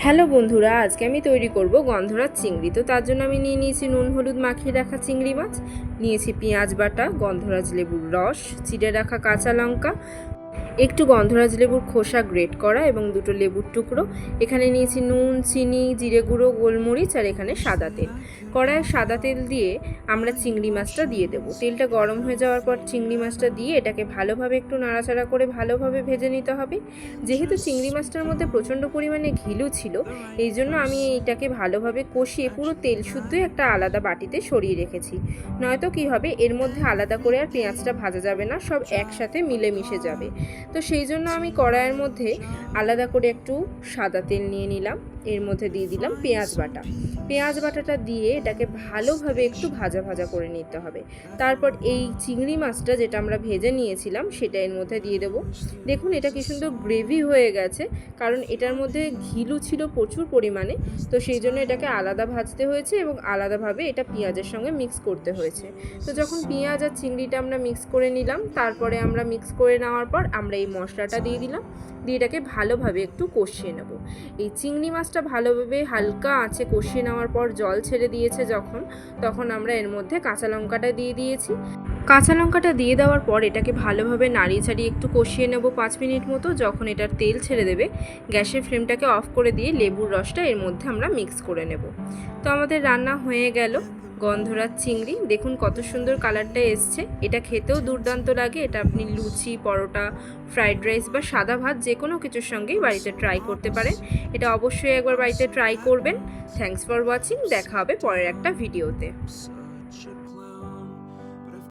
Hello বন্ধুরা, আজকে আমি তৈরি করব গন্ধরাজ চিংড়ি। তো তার জন্য আমি নিয়ে নিয়েছি নুন হলুদ মাখিয়ে রাখা চিংড়ি মাছ, নিয়েছি পেঁয়াজ বাটা, গন্ধরাজ লেবুর রস, চিড়ে রাখা কাঁচা লঙ্কা, একটু গন্ধরাজ লেবুর খোসা গ্রেট করা এবং দুটো লেবুর টুকরো। এখানে নিয়েছি নুন, চিনি, জিরে গুঁড়ো, গোলমরিচ আর এখানে সাদা তেল। কড়ায় সাদা তেল দিয়ে আমরা চিংড়ি মাছটা দিয়ে দেবো। তেলটা গরম হয়ে যাওয়ার পর চিংড়ি মাছটা দিয়ে এটাকে ভালোভাবে একটু নাড়াচাড়া করে ভালোভাবে ভেজে নিতে হবে। যেহেতু চিংড়ি মাছটার মধ্যে প্রচণ্ড পরিমাণে ঘিলু ছিল, এই জন্য আমি এইটাকে ভালোভাবে কষিয়ে পুরো তেল শুদ্ধই একটা আলাদা বাটিতে সরিয়ে রেখেছি। নয়তো কী হবে, এর মধ্যে আলাদা করে আর পেঁয়াজটা ভাজা যাবে না, সব একসাথে মিলেমিশে যাবে। তো সেই জন্য আমি কড়াইয়ের মধ্যে আলাদা করে একটু সাদা তেল নিয়ে নিলাম, এর মধ্যে দিয়ে দিলাম পেঁয়াজ বাটা। পেঁয়াজ বাটাটা দিয়ে এটাকে ভালোভাবে একটু ভাজা ভাজা করে নিতে হবে। তারপর এই চিংড়ি মাছটা যেটা আমরা ভেজে নিয়েছিলাম সেটা এর মধ্যে দিয়ে দেবো। দেখুন এটা কি সুন্দর গ্রেভি হয়ে গেছে, কারণ এটার মধ্যে ঘিলু ছিল প্রচুর পরিমাণে। তো সেই জন্য এটাকে আলাদা ভাজতে হয়েছে এবং আলাদাভাবে এটা পেঁয়াজের সঙ্গে মিক্স করতে হয়েছে। তো যখন পেঁয়াজ আর চিংড়িটা আমরা মিক্স করে নিলাম, তারপরে আমরা মিক্স করে নেওয়ার পর আমরা এই মশলাটা দিয়ে দিলাম, দিয়ে এটাকে ভালোভাবে একটু কষিয়ে নেব। এই চিংড়ি মাছটা ভালোভাবে হালকা আঁচে কষিয়ে নেওয়ার পর জল ছেড়ে দিয়েছে তখন আমরা এর মধ্যে কাঁচা লঙ্কাটা দিয়ে দিয়েছি। কাঁচা লঙ্কাটা দিয়ে দেওয়ার পর এটাকে ভালোভাবে নাড়িয়ে ছাড়িয়ে একটু কষিয়ে নেব 5 মিনিট মতো। যখন এটার তেল ছেড়ে দেবে, গ্যাসের ফ্লেমটাকে অফ করে দিয়ে লেবুর রসটা এর মধ্যে আমরা মিক্স করে নেব। তো আমাদের রান্না হয়ে গেল গন্ধরাজ চিংড়ি। দেখুন কত সুন্দর কালারটা এসছে। এটা খেতেও দুর্দান্ত লাগে। এটা আপনি লুচি, পরোটা, ফ্রাইড রাইস বা সাদা ভাত যে কোনো কিছুর সঙ্গেই বাড়িতে ট্রাই করতে পারেন। এটা অবশ্যই একবার বাড়িতে ট্রাই করবেন। Thanks for watching. দেখা হবে পরের একটা ভিডিওতে।